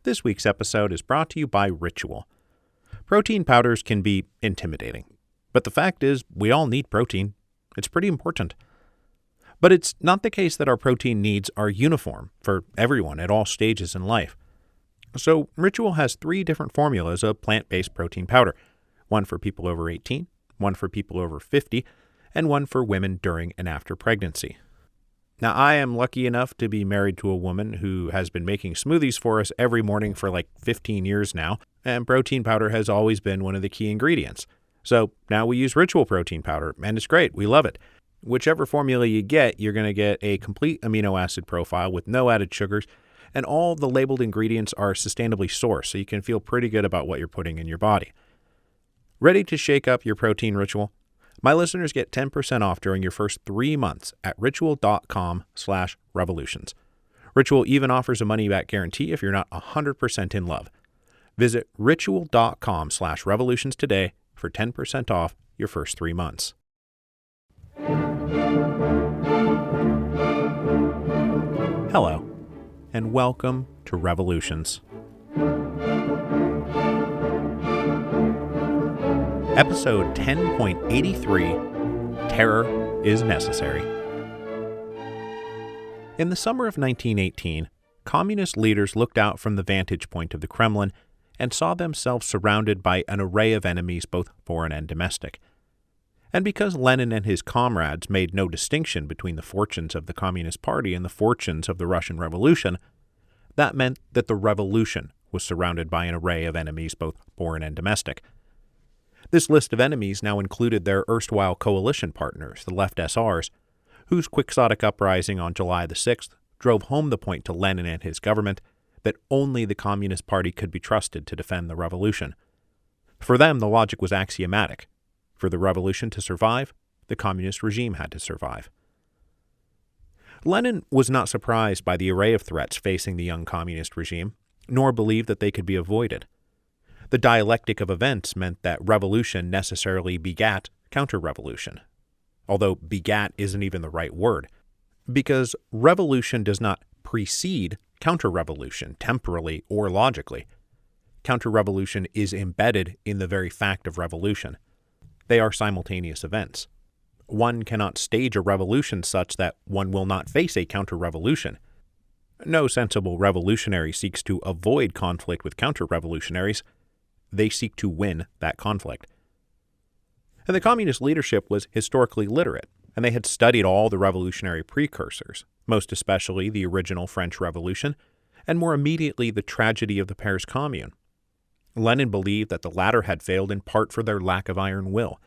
This week's episode is brought to you by Ritual. Protein powders can be intimidating, but the fact is we all need protein. It's pretty important. But it's not the case that our protein needs are uniform for everyone at all stages in life. So Ritual has 3 different formulas of plant-based protein powder, one for people over 18, one for people over 50, and one for women during and after pregnancy. Now, I am lucky enough to be married to a woman who has been making smoothies for us every morning for like 15 years now, and protein powder has always been one of the key ingredients. So now we use Ritual protein powder, and it's great. We love it. Whichever formula you get, you're going to get a complete amino acid profile with no added sugars, and all the labeled ingredients are sustainably sourced, so you can feel pretty good about what you're putting in your body. Ready to shake up your protein ritual? My listeners get 10% off during your first 3 months at ritual.com/revolutions. Ritual even offers a money-back guarantee if you're not 100% in love. Visit ritual.com/revolutions today for 10% off your first 3 months. Hello, and welcome to Revolutions. Episode 10.83, Terror is Necessary. In the summer of 1918, communist leaders looked out from the vantage point of the Kremlin and saw themselves surrounded by an array of enemies, both foreign and domestic. And because Lenin and his comrades made no distinction between the fortunes of the Communist Party and the fortunes of the Russian Revolution, that meant that the revolution was surrounded by an array of enemies, both foreign and domestic. This list of enemies now included their erstwhile coalition partners, the Left SRs, whose quixotic uprising on July the 6th drove home the point to Lenin and his government that only the Communist Party could be trusted to defend the revolution. For them, the logic was axiomatic. For the revolution to survive, the communist regime had to survive. Lenin was not surprised by the array of threats facing the young communist regime, nor believed that they could be avoided. The dialectic of events meant that revolution necessarily begat counter-revolution, although begat isn't even the right word, because revolution does not precede counter-revolution temporally or logically. Counter-revolution is embedded in the very fact of revolution. They are simultaneous events. One cannot stage a revolution such that one will not face a counter-revolution. No sensible revolutionary seeks to avoid conflict with counter-revolutionaries. They seek to win that conflict. And the communist leadership was historically literate, and they had studied all the revolutionary precursors, most especially the original French Revolution, and more immediately the tragedy of the Paris Commune. Lenin believed that the latter had failed in part for their lack of iron will,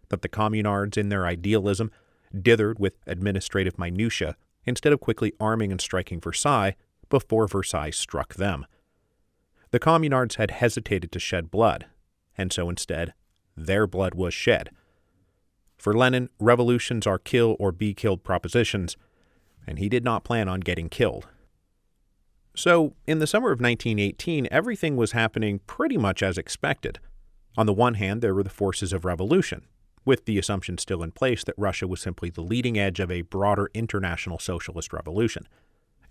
that the communards in their idealism dithered with administrative minutiae instead of quickly arming and striking Versailles before Versailles struck them. The communards had hesitated to shed blood, and so instead, their blood was shed. For Lenin, revolutions are kill or be killed propositions, and he did not plan on getting killed. So, in the summer of 1918, everything was happening pretty much as expected. On the one hand, there were the forces of revolution, with the assumption still in place that Russia was simply the leading edge of a broader international socialist revolution.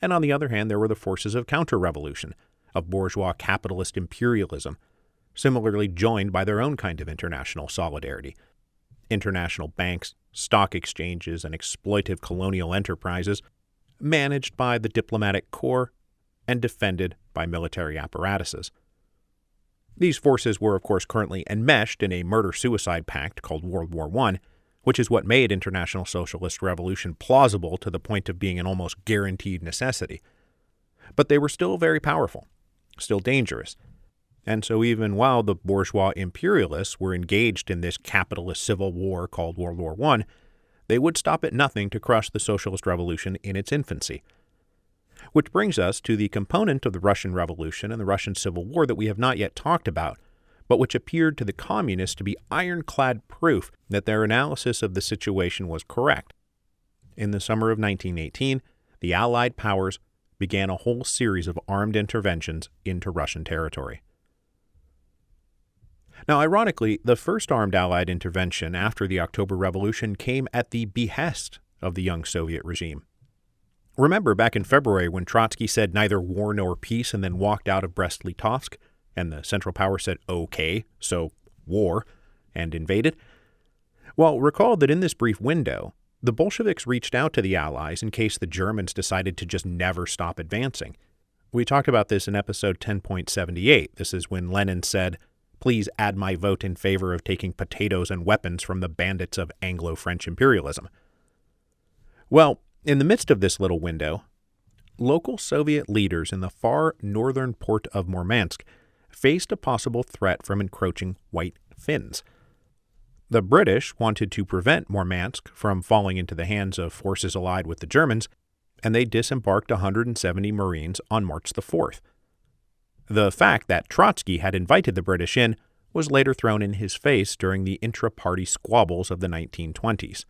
And on the other hand, there were the forces of counter-revolution, of bourgeois capitalist imperialism, similarly joined by their own kind of international solidarity. International banks, stock exchanges, and exploitive colonial enterprises, managed by the diplomatic corps and defended by military apparatuses. These forces were, of course, currently enmeshed in a murder-suicide pact called World War I, which is what made international socialist revolution plausible to the point of being an almost guaranteed necessity. But they were still very powerful, still dangerous. And so even while the bourgeois imperialists were engaged in this capitalist civil war called World War I, they would stop at nothing to crush the socialist revolution in its infancy. Which brings us to the component of the Russian Revolution and the Russian Civil War that we have not yet talked about, but which appeared to the communists to be ironclad proof that their analysis of the situation was correct. In the summer of 1918, the Allied powers began a whole series of armed interventions into Russian territory. Now, ironically, the first armed Allied intervention after the October Revolution came at the behest of the young Soviet regime. Remember back in February when Trotsky said neither war nor peace and then walked out of Brest-Litovsk, and the Central Powers said, okay, so war, and invaded? Well, recall that in this brief window, the Bolsheviks reached out to the Allies in case the Germans decided to just never stop advancing. We talked about this in episode 10.78. This is when Lenin said, "Please add my vote in favor of taking potatoes and weapons from the bandits of Anglo-French imperialism." Well, in the midst of this little window, local Soviet leaders in the far northern port of Murmansk faced a possible threat from encroaching White Finns. The British wanted to prevent Murmansk from falling into the hands of forces allied with the Germans, and they disembarked 170 Marines on March the 4th. The fact that Trotsky had invited the British in was later thrown in his face during the intra-party squabbles of the 1920s.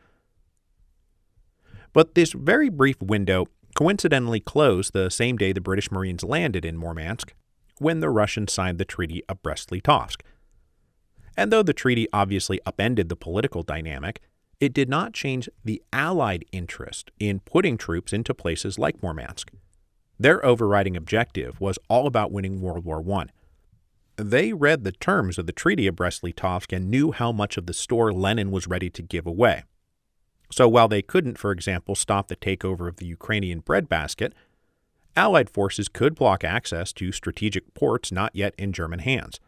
But this very brief window coincidentally closed the same day the British Marines landed in Murmansk, when the Russians signed the Treaty of Brest-Litovsk. And though the treaty obviously upended the political dynamic, it did not change the Allied interest in putting troops into places like Murmansk. Their overriding objective was all about winning World War I. They read the terms of the Treaty of Brest-Litovsk and knew how much of the store Lenin was ready to give away. So while they couldn't, for example, stop the takeover of the Ukrainian breadbasket, Allied forces could block access to strategic ports not yet in German hands.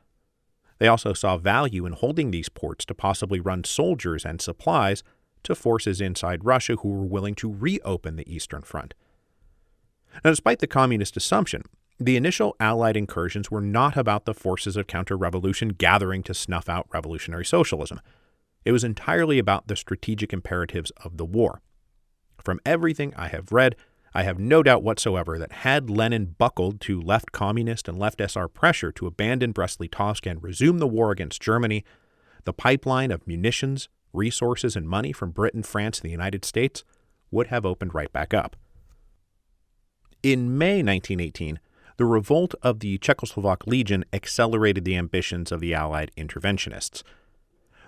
They also saw value in holding these ports to possibly run soldiers and supplies to forces inside Russia who were willing to reopen the Eastern Front. Now, despite the communist assumption, the initial Allied incursions were not about the forces of counter-revolution gathering to snuff out revolutionary socialism. It was entirely about the strategic imperatives of the war. From everything I have read, I have no doubt whatsoever that had Lenin buckled to left communist and left SR pressure to abandon Brest-Litovsk and resume the war against Germany, the pipeline of munitions, resources, and money from Britain, France, and the United States would have opened right back up. In May 1918, the revolt of the Czechoslovak Legion accelerated the ambitions of the Allied interventionists.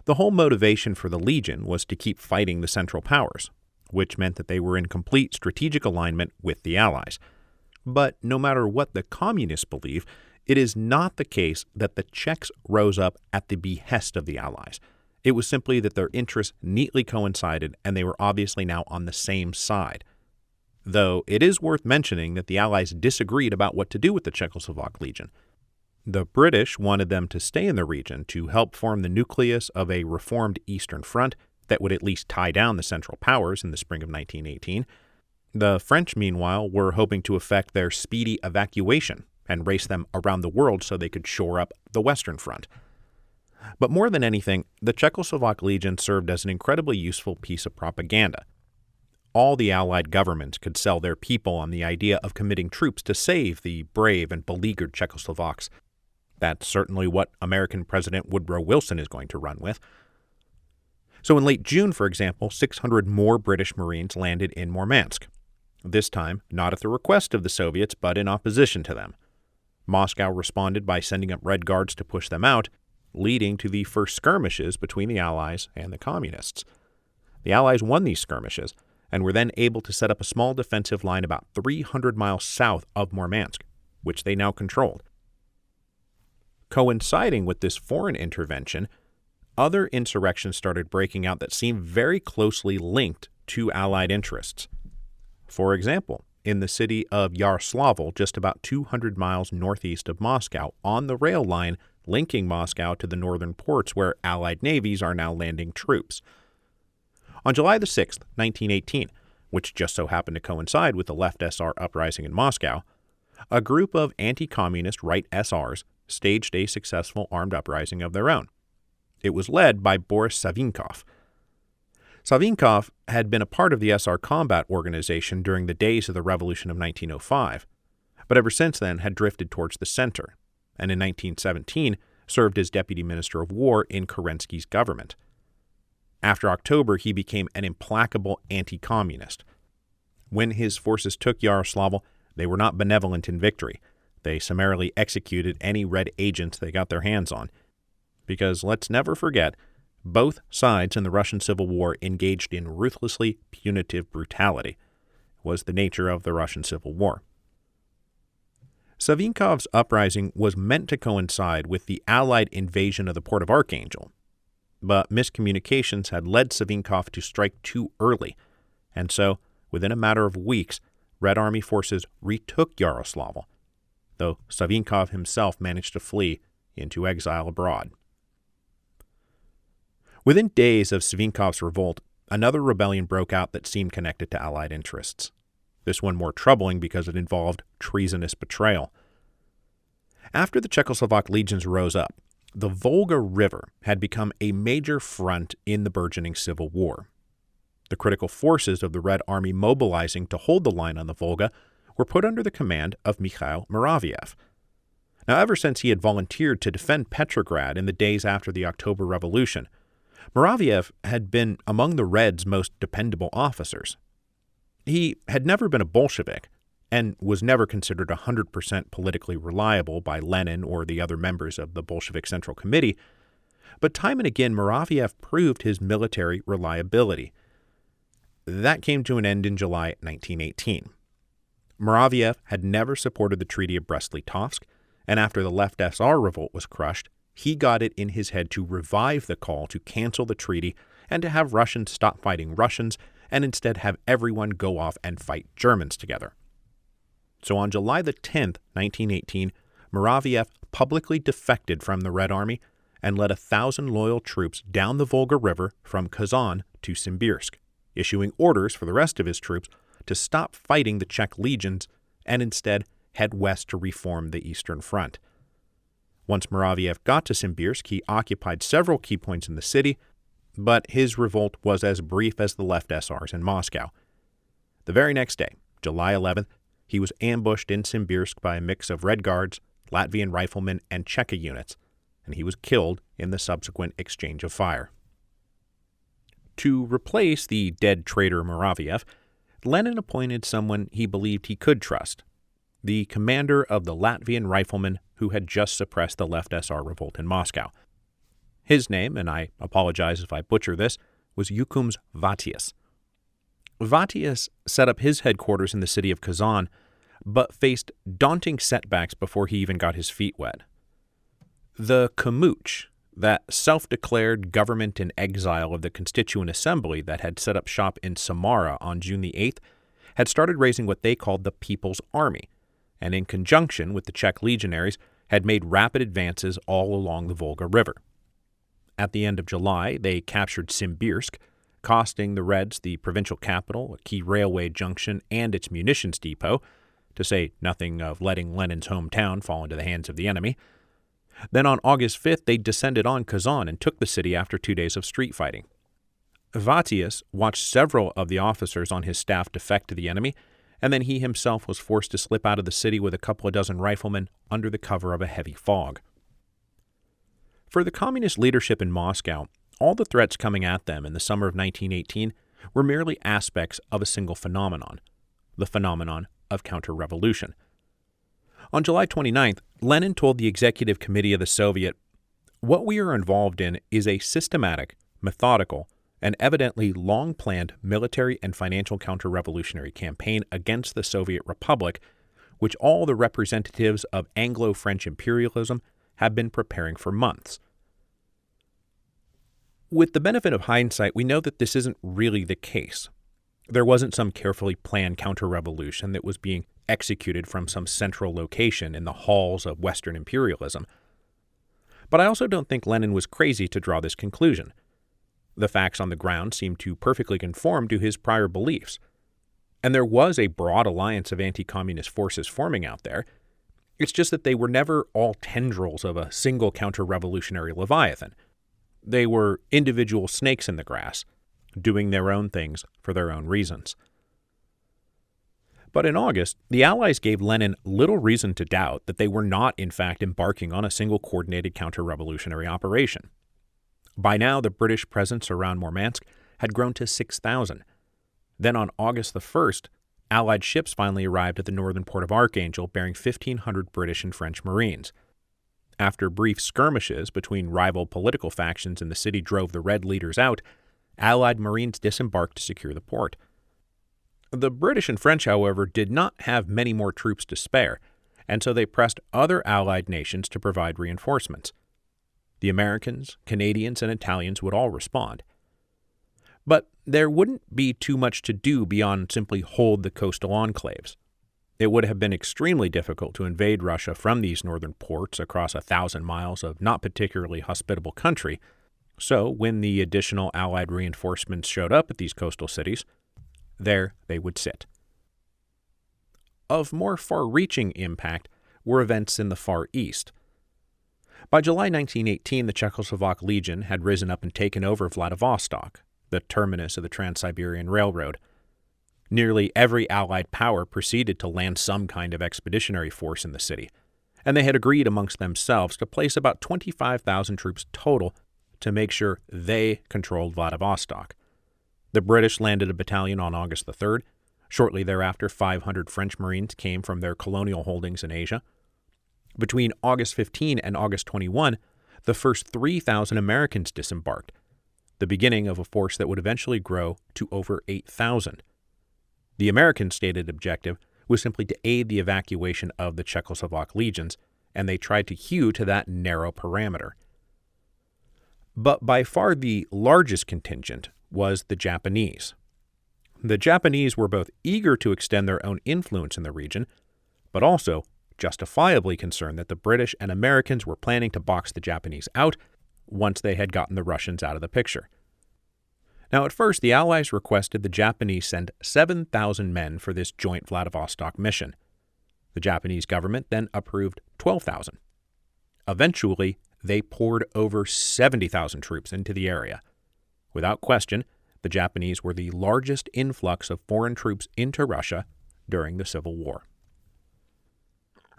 The whole motivation for the Legion was to keep fighting the Central Powers, which meant that they were in complete strategic alignment with the Allies. But no matter what the communists believe, it is not the case that the Czechs rose up at the behest of the Allies. It was simply that their interests neatly coincided and they were obviously now on the same side. Though it is worth mentioning that the Allies disagreed about what to do with the Czechoslovak Legion. The British wanted them to stay in the region to help form the nucleus of a reformed Eastern Front that would at least tie down the Central Powers in the spring of 1918. The French, meanwhile, were hoping to effect their speedy evacuation and race them around the world so they could shore up the Western Front. But more than anything, the Czechoslovak Legion served as an incredibly useful piece of propaganda. All the Allied governments could sell their people on the idea of committing troops to save the brave and beleaguered Czechoslovaks. That's certainly what American President Woodrow Wilson is going to run with. So in late June, for example, 600 more British Marines landed in Murmansk. This time, not at the request of the Soviets, but in opposition to them. Moscow responded by sending up Red Guards to push them out, leading to the first skirmishes between the Allies and the Communists. The Allies won these skirmishes, and were then able to set up a small defensive line about 300 miles south of Murmansk, which they now controlled. Coinciding with this foreign intervention, other insurrections started breaking out that seemed very closely linked to Allied interests. For example, in the city of Yaroslavl, just about 200 miles northeast of Moscow, on the rail line linking Moscow to the northern ports where Allied navies are now landing troops. On July the 6th, 1918, which just so happened to coincide with the left SR uprising in Moscow, a group of anti-communist right SRs staged a successful armed uprising of their own. It was led by Boris Savinkov. Savinkov had been a part of the SR combat organization during the days of the Revolution of 1905, but ever since then had drifted towards the center, and in 1917 served as Deputy Minister of War in Kerensky's government. After October, he became an implacable anti-communist. When his forces took Yaroslavl, they were not benevolent in victory. They summarily executed any red agents they got their hands on. Because let's never forget, both sides in the Russian Civil War engaged in ruthlessly punitive brutality. was the nature of the Russian Civil War. Savinkov's uprising was meant to coincide with the Allied invasion of the port of Archangel, but miscommunications had led Savinkov to strike too early, and so, within a matter of weeks, Red Army forces retook Yaroslavl, though Savinkov himself managed to flee into exile abroad. Within days of Savinkov's revolt, another rebellion broke out that seemed connected to Allied interests. This one more troubling because it involved treasonous betrayal. After the Czechoslovak legions rose up, the Volga River had become a major front in the burgeoning civil war. The critical forces of the Red Army mobilizing to hold the line on the Volga were put under the command of Mikhail Muraviev. Now, ever since he had volunteered to defend Petrograd in the days after the October Revolution, Muraviev had been among the Reds' most dependable officers. He had never been a Bolshevik, and was never considered 100% politically reliable by Lenin or the other members of the Bolshevik Central Committee, but time and again Muraviev proved his military reliability. That came to an end in July 1918. Muraviev had never supported the Treaty of Brest-Litovsk, and after the Left SR revolt was crushed, he got it in his head to revive the call to cancel the treaty and to have Russians stop fighting Russians and instead have everyone go off and fight Germans together. So on July the 10th, 1918, Muraviev publicly defected from the Red Army and led 1,000 loyal troops down the Volga River from Kazan to Simbirsk, issuing orders for the rest of his troops to stop fighting the Czech legions and instead head west to reform the Eastern Front. Once Muraviev got to Simbirsk, he occupied several key points in the city, but his revolt was as brief as the Left SRs in Moscow. The very next day, July 11th, he was ambushed in Simbirsk by a mix of Red Guards, Latvian riflemen, and Cheka units, and he was killed in the subsequent exchange of fire. To replace the dead traitor Muraviev, Lenin appointed someone he believed he could trust, the commander of the Latvian riflemen who had just suppressed the Left SR revolt in Moscow. His name, and I apologize if I butcher this, was Jukums Vatius. Vatius set up his headquarters in the city of Kazan, but faced daunting setbacks before he even got his feet wet. The Kamuch, that self-declared government in exile of the Constituent Assembly that had set up shop in Samara on June the 8th, had started raising what they called the People's Army, and in conjunction with the Czech legionaries, had made rapid advances all along the Volga River. At the end of July, they captured Simbirsk, costing the Reds the provincial capital, a key railway junction, and its munitions depot, to say nothing of letting Lenin's hometown fall into the hands of the enemy. Then on August 5th, they descended on Kazan and took the city after 2 days of street fighting. Vatius watched several of the officers on his staff defect to the enemy, and then he himself was forced to slip out of the city with a couple of dozen riflemen under the cover of a heavy fog. For the communist leadership in Moscow, all the threats coming at them in the summer of 1918 were merely aspects of a single phenomenon, the phenomenon of counter-revolution. On July 29th, Lenin told the Executive Committee of the Soviet, "What we are involved in is a systematic, methodical, and evidently long-planned military and financial counter-revolutionary campaign against the Soviet Republic, which all the representatives of Anglo-French imperialism have been preparing for months." With the benefit of hindsight, we know that this isn't really the case. There wasn't some carefully planned counter-revolution that was being executed from some central location in the halls of Western imperialism. But I also don't think Lenin was crazy to draw this conclusion. The facts on the ground seemed to perfectly conform to his prior beliefs. And there was a broad alliance of anti-communist forces forming out there. It's just that they were never all tendrils of a single counter-revolutionary Leviathan. They were individual snakes in the grass, doing their own things for their own reasons. But in August, the Allies gave Lenin little reason to doubt that they were not, in fact, embarking on a single coordinated counter-revolutionary operation. By now, the British presence around Murmansk had grown to 6,000. Then on August the 1st, Allied ships finally arrived at the northern port of Archangel bearing 1,500 British and French Marines. After brief skirmishes between rival political factions in the city drove the Red leaders out, Allied Marines disembarked to secure the port. The British and French, however, did not have many more troops to spare, and so they pressed other Allied nations to provide reinforcements. The Americans, Canadians, and Italians would all respond. But there wouldn't be too much to do beyond simply hold the coastal enclaves. It would have been extremely difficult to invade Russia from these northern ports across 1,000 miles of not particularly hospitable country, so when the additional Allied reinforcements showed up at these coastal cities, there they would sit. Of more far-reaching impact were events in the Far East. By July 1918, the Czechoslovak Legion had risen up and taken over Vladivostok, the terminus of the Trans-Siberian Railroad. Nearly every Allied power proceeded to land some kind of expeditionary force in the city, and they had agreed amongst themselves to place about 25,000 troops total to make sure they controlled Vladivostok. The British landed a battalion on August the 3rd. Shortly thereafter, 500 French Marines came from their colonial holdings in Asia. Between August 15 and August 21, the first 3,000 Americans disembarked, the beginning of a force that would eventually grow to over 8,000. The American stated objective was simply to aid the evacuation of the Czechoslovak legions, and they tried to hew to that narrow parameter. But by far the largest contingent was the Japanese. The Japanese were both eager to extend their own influence in the region, but also justifiably concerned that the British and Americans were planning to box the Japanese out once they had gotten the Russians out of the picture. Now, at first, the Allies requested the Japanese send 7,000 men for this joint Vladivostok mission. The Japanese government then approved 12,000. Eventually, they poured over 70,000 troops into the area. Without question, the Japanese were the largest influx of foreign troops into Russia during the Civil War.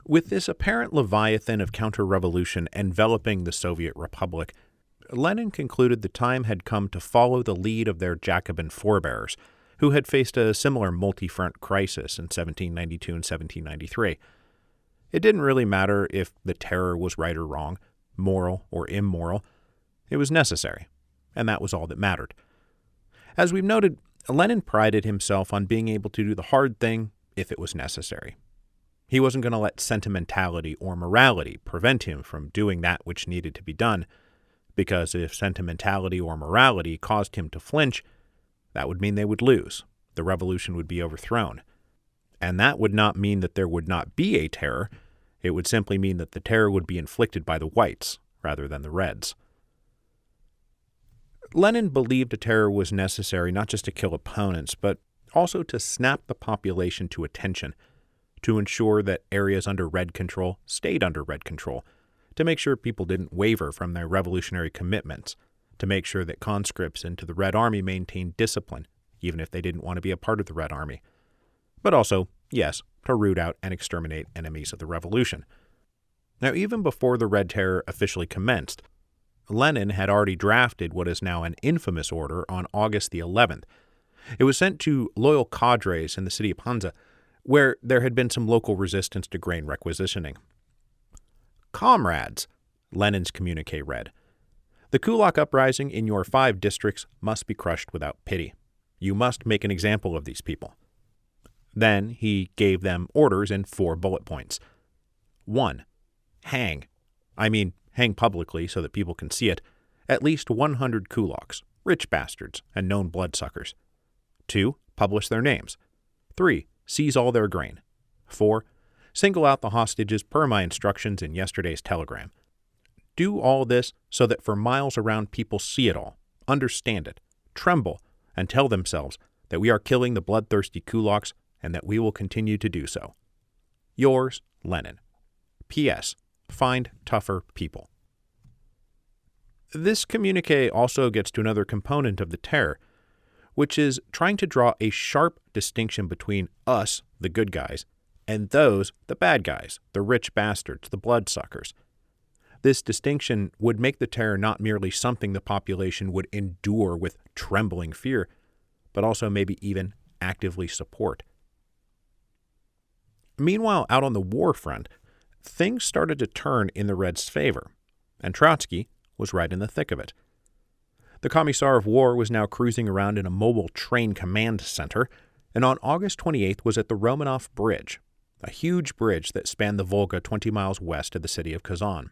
With this apparent leviathan of counter-revolution enveloping the Soviet Republic, Lenin concluded the time had come to follow the lead of their Jacobin forebears, who had faced a similar multi-front crisis in 1792 and 1793. It didn't really matter if the terror was right or wrong, moral or immoral. It was necessary, and that was all that mattered. As we've noted, Lenin prided himself on being able to do the hard thing if it was necessary. He wasn't going to let sentimentality or morality prevent him from doing that which needed to be done, because if sentimentality or morality caused him to flinch, that would mean they would lose. The revolution would be overthrown. And that would not mean that there would not be a terror. It would simply mean that the terror would be inflicted by the whites rather than the reds. Lenin believed a terror was necessary not just to kill opponents, but also to snap the population to attention, to ensure that areas under Red control stayed under Red control, to make sure people didn't waver from their revolutionary commitments, to make sure that conscripts into the Red Army maintained discipline, even if they didn't want to be a part of the Red Army. But also, yes, to root out and exterminate enemies of the revolution. Now, even before the Red Terror officially commenced, Lenin had already drafted what is now an infamous order on August the 11th. It was sent to loyal cadres in the city of Panza, where there had been some local resistance to grain requisitioning. Comrades, Lenin's communique read, the Kulak uprising in your 5 districts must be crushed without pity. You must make an example of these people. Then he gave them orders in 4 bullet points. 1. Hang. Hang publicly so that people can see it. At least 100 kulaks, rich bastards, and known bloodsuckers. 2. Publish their names. 3. Seize all their grain. 4. Single out the hostages per my instructions in yesterday's telegram. Do all this so that for miles around people see it all, understand it, tremble, and tell themselves that we are killing the bloodthirsty kulaks and that we will continue to do so. Yours, Lenin. P.S. Find tougher people. This communique also gets to another component of the terror, which is trying to draw a sharp distinction between us, the good guys, and those, the bad guys, the rich bastards, the bloodsuckers. This distinction would make the terror not merely something the population would endure with trembling fear, but also maybe even actively support. Meanwhile, out on the war front, things started to turn in the Reds' favor, and Trotsky was right in the thick of it. The Commissar of War was now cruising around in a mobile train command center, and on August 28th was at the Romanov Bridge, a huge bridge that spanned the Volga 20 miles west of the city of Kazan.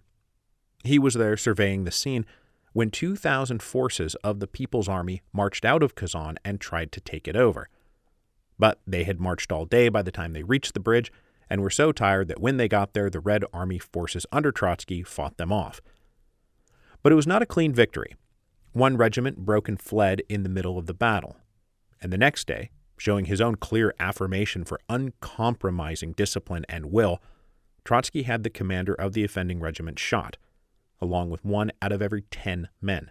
He was there surveying the scene when 2,000 forces of the People's Army marched out of Kazan and tried to take it over. But they had marched all day by the time they reached the bridge and were so tired that when they got there, the Red Army forces under Trotsky fought them off. But it was not a clean victory. One regiment broke and fled in the middle of the battle. And the next day, showing his own clear affirmation for uncompromising discipline and will, Trotsky had the commander of the offending regiment shot, along with 1 out of every 10 men.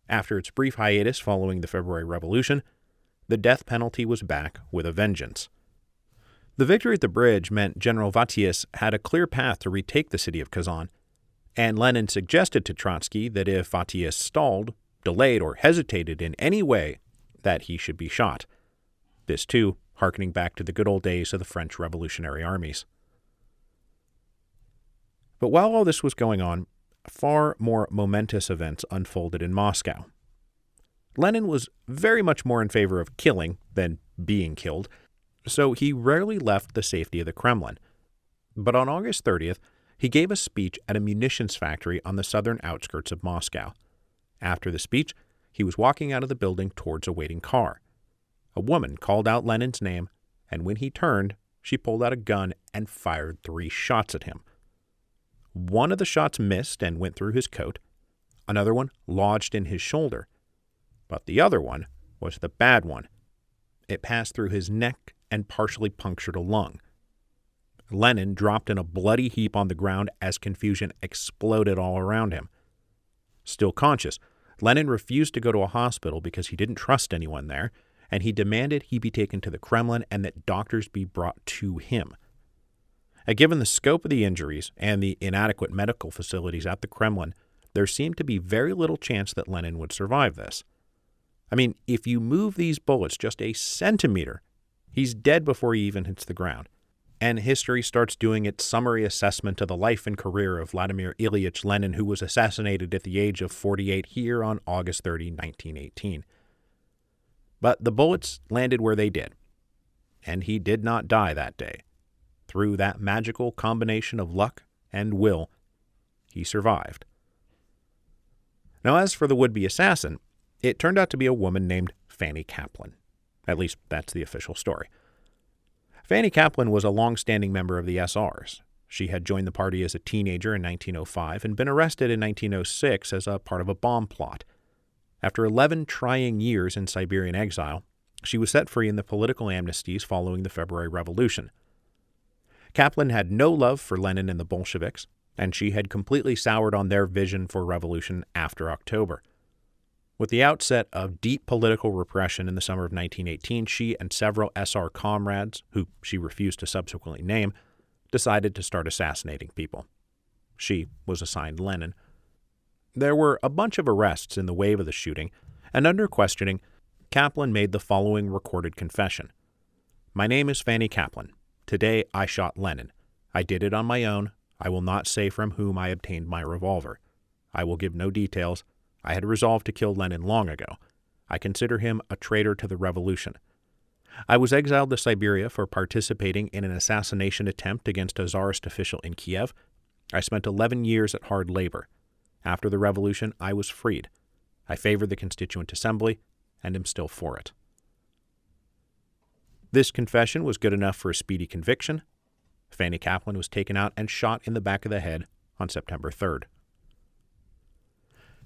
After its brief hiatus following the February Revolution, the death penalty was back with a vengeance. The victory at the bridge meant General Vatius had a clear path to retake the city of Kazan, and Lenin suggested to Trotsky that if Vatius stalled, delayed, or hesitated in any way, that he should be shot. This, too, hearkening back to the good old days of the French revolutionary armies. But while all this was going on, far more momentous events unfolded in Moscow. Lenin was very much more in favor of killing than being killed, so he rarely left the safety of the Kremlin. But on August 30th, he gave a speech at a munitions factory on the southern outskirts of Moscow. After the speech, he was walking out of the building towards a waiting car. A woman called out Lenin's name, and when he turned, she pulled out a gun and fired 3 shots at him. One of the shots missed and went through his coat. Another one lodged in his shoulder. But the other one was the bad one. It passed through his neck and partially punctured a lung. Lenin dropped in a bloody heap on the ground as confusion exploded all around him. Still conscious, Lenin refused to go to a hospital because he didn't trust anyone there, and he demanded he be taken to the Kremlin and that doctors be brought to him. Given the scope of the injuries and the inadequate medical facilities at the Kremlin, there seemed to be very little chance that Lenin would survive this. I mean, if you move these bullets just a centimeter, he's dead before he even hits the ground. And history starts doing its summary assessment of the life and career of Vladimir Ilyich Lenin, who was assassinated at the age of 48 here on August 30, 1918. But the bullets landed where they did, and he did not die that day. Through that magical combination of luck and will, he survived. Now, as for the would-be assassin, it turned out to be a woman named Fanny Kaplan. At least, that's the official story. Fanny Kaplan was a long-standing member of the SRs. She had joined the party as a teenager in 1905 and been arrested in 1906 as a part of a bomb plot. After 11 trying years in Siberian exile, she was set free in the political amnesties following the February Revolution. Kaplan had no love for Lenin and the Bolsheviks, and she had completely soured on their vision for revolution after October. With the outset of deep political repression in the summer of 1918, she and several SR comrades, who she refused to subsequently name, decided to start assassinating people. She was assigned Lenin. There were a bunch of arrests in the wave of the shooting, and under questioning, Kaplan made the following recorded confession. "My name is Fanny Kaplan. Today I shot Lenin. I did it on my own. I will not say from whom I obtained my revolver. I will give no details. I had resolved to kill Lenin long ago. I consider him a traitor to the revolution. I was exiled to Siberia for participating in an assassination attempt against a Tsarist official in Kiev. I spent 11 years at hard labor. After the revolution, I was freed. I favored the Constituent Assembly and am still for it." This confession was good enough for a speedy conviction. Fanny Kaplan was taken out and shot in the back of the head on September 3rd.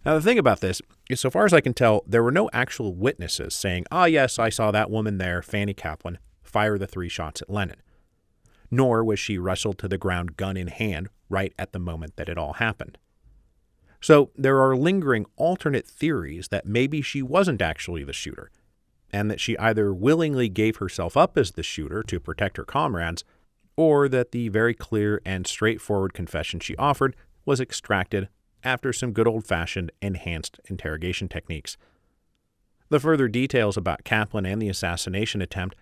Now, the thing about this is, so far as I can tell, there were no actual witnesses saying, yes, I saw that woman there, Fanny Kaplan, fire the 3 shots at Lenin. Nor was she wrestled to the ground gun in hand right at the moment that it all happened. So there are lingering alternate theories that maybe she wasn't actually the shooter, and that she either willingly gave herself up as the shooter to protect her comrades, or that the very clear and straightforward confession she offered was extracted after some good old-fashioned enhanced interrogation techniques. The further details about Kaplan and the assassination attempt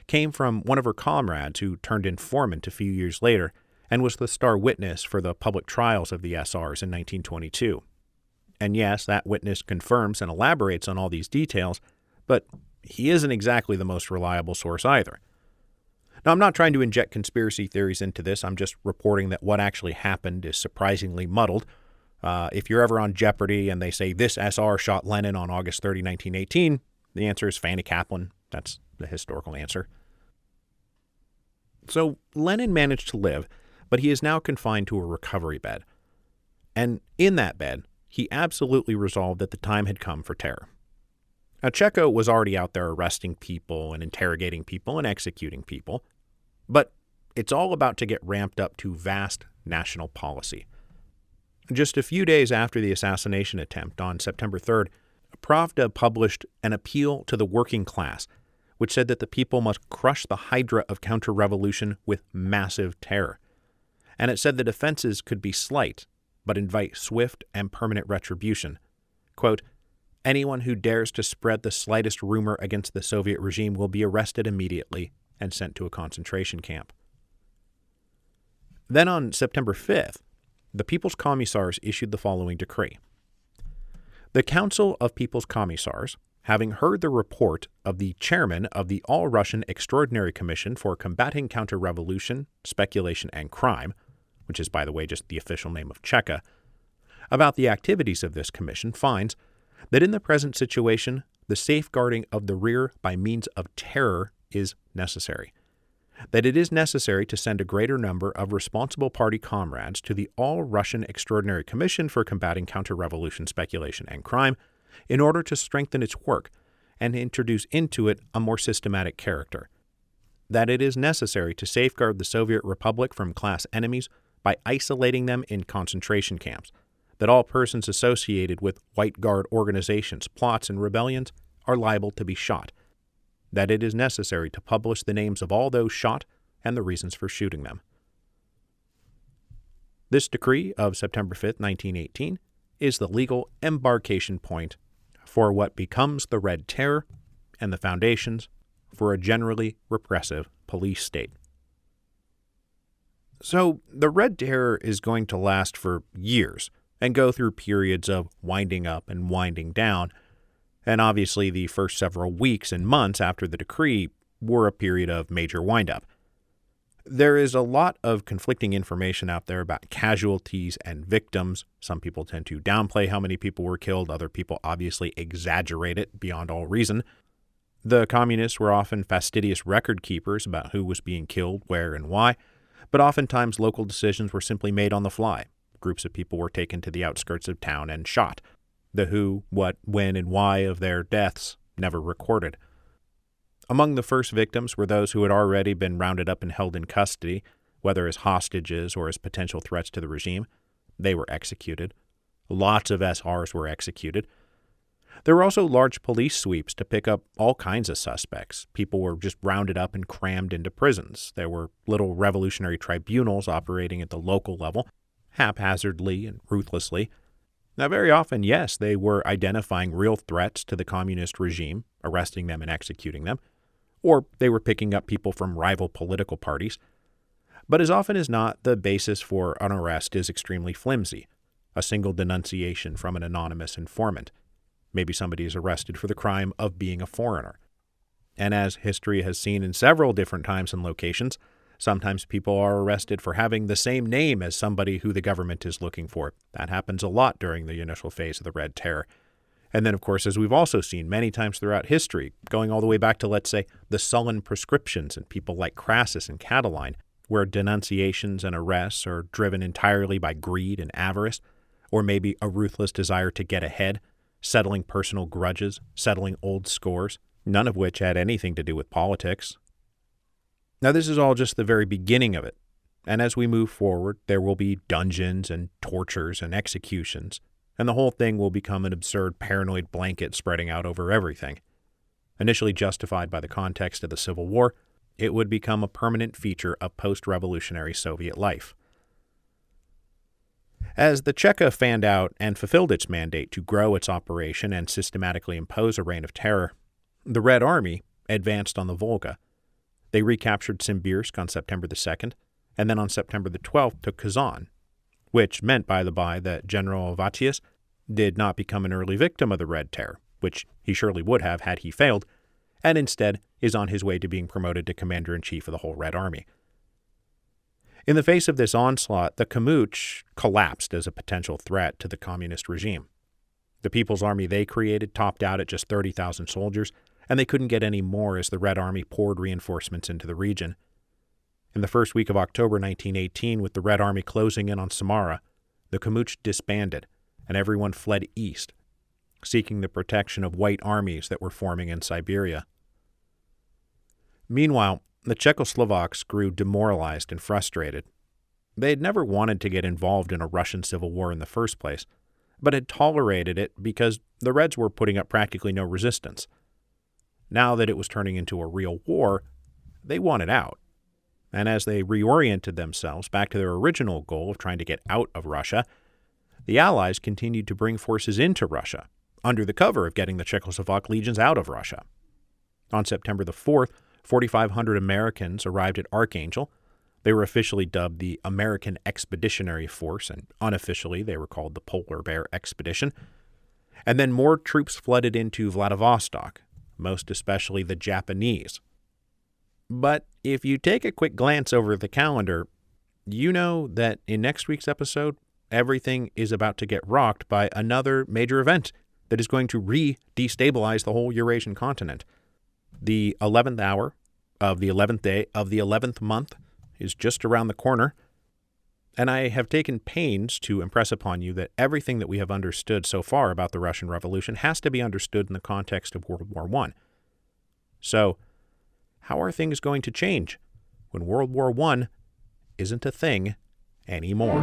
came from one of her comrades who turned informant a few years later and was the star witness for the public trials of the SRs in 1922. And yes, that witness confirms and elaborates on all these details, but he isn't exactly the most reliable source either. Now, I'm not trying to inject conspiracy theories into this. I'm just reporting that what actually happened is surprisingly muddled. If you're ever on Jeopardy and they say this SR shot Lenin on August 30, 1918, the answer is Fanny Kaplan. That's the historical answer. So Lenin managed to live, but he is now confined to a recovery bed. And in that bed, he absolutely resolved that the time had come for terror. Now, Cheka was already out there arresting people and interrogating people and executing people, but it's all about to get ramped up to vast national policy. Just a few days after the assassination attempt on September 3rd, Pravda published an appeal to the working class, which said that the people must crush the hydra of counter-revolution with massive terror. And it said the defenses could be slight, but invite swift and permanent retribution. Quote, anyone who dares to spread the slightest rumor against the Soviet regime will be arrested immediately and sent to a concentration camp. Then on September 5th, the People's Commissars issued the following decree. The Council of People's Commissars, having heard the report of the chairman of the All-Russian Extraordinary Commission for Combating Counter-Revolution, Speculation, and Crime, which is, by the way, just the official name of Cheka, about the activities of this commission, finds that in the present situation, the safeguarding of the rear by means of terror is necessary. That it is necessary to send a greater number of responsible party comrades to the All-Russian Extraordinary Commission for Combating Counter-Revolution, Speculation, and Crime in order to strengthen its work and introduce into it a more systematic character. That it is necessary to safeguard the Soviet Republic from class enemies by isolating them in concentration camps. That all persons associated with White Guard organizations, plots, and rebellions are liable to be shot. That it is necessary to publish the names of all those shot and the reasons for shooting them. This decree of September 5, 1918, is the legal embarkation point for what becomes the Red Terror and the foundations for a generally repressive police state. So, the Red Terror is going to last for years and go through periods of winding up and winding down. And obviously, the first several weeks and months after the decree were a period of major windup. There is a lot of conflicting information out there about casualties and victims. Some people tend to downplay how many people were killed. Other people obviously exaggerate it beyond all reason. The communists were often fastidious record keepers about who was being killed, where, and why, but oftentimes local decisions were simply made on the fly. Groups of people were taken to the outskirts of town and shot. The who, what, when, and why of their deaths never recorded. Among the first victims were those who had already been rounded up and held in custody, whether as hostages or as potential threats to the regime. They were executed. Lots of SRs were executed. There were also large police sweeps to pick up all kinds of suspects. People were just rounded up and crammed into prisons. There were little revolutionary tribunals operating at the local level, haphazardly and ruthlessly. Now, very often, yes, they were identifying real threats to the communist regime, arresting them and executing them, or they were picking up people from rival political parties. But as often as not, the basis for an arrest is extremely flimsy. A single denunciation from an anonymous informant. Maybe somebody is arrested for the crime of being a foreigner. And as history has seen in several different times and locations, sometimes people are arrested for having the same name as somebody who the government is looking for. That happens a lot during the initial phase of the Red Terror. And then, of course, as we've also seen many times throughout history, going all the way back to, let's say, the Sullan proscriptions and people like Crassus and Catiline, where denunciations and arrests are driven entirely by greed and avarice, or maybe a ruthless desire to get ahead, settling personal grudges, settling old scores, none of which had anything to do with politics. Now, this is all just the very beginning of it, and as we move forward, there will be dungeons and tortures and executions, and the whole thing will become an absurd paranoid blanket spreading out over everything. Initially justified by the context of the Civil War, it would become a permanent feature of post-revolutionary Soviet life. As the Cheka fanned out and fulfilled its mandate to grow its operation and systematically impose a reign of terror, the Red Army advanced on the Volga. They recaptured Simbirsk on September the 2nd, and then on September the 12th took Kazan, which meant, by the by, that General Vatius did not become an early victim of the Red Terror, which he surely would have had he failed, and instead is on his way to being promoted to commander-in-chief of the whole Red Army. In the face of this onslaught, the Kammuch collapsed as a potential threat to the communist regime. The People's Army they created topped out at just 30,000 soldiers, and they couldn't get any more as the Red Army poured reinforcements into the region. In the first week of October 1918, with the Red Army closing in on Samara, the Kammuch disbanded, and everyone fled east, seeking the protection of white armies that were forming in Siberia. Meanwhile, the Czechoslovaks grew demoralized and frustrated. They had never wanted to get involved in a Russian civil war in the first place, but had tolerated it because the Reds were putting up practically no resistance. Now that it was turning into a real war, they wanted out. And as they reoriented themselves back to their original goal of trying to get out of Russia, the Allies continued to bring forces into Russia, under the cover of getting the Czechoslovak legions out of Russia. On September the 4th, 4,500 Americans arrived at Archangel. They were officially dubbed the American Expeditionary Force, and unofficially they were called the Polar Bear Expedition. And then more troops flooded into Vladivostok, most especially the Japanese. But if you take a quick glance over the calendar, you know that in next week's episode, everything is about to get rocked by another major event that is going to destabilize the whole Eurasian continent. The 11th hour of the 11th day of the 11th month is just around the corner, and I have taken pains to impress upon you that everything that we have understood so far about the Russian Revolution has to be understood in the context of World War I. So, how are things going to change when World War I isn't a thing anymore?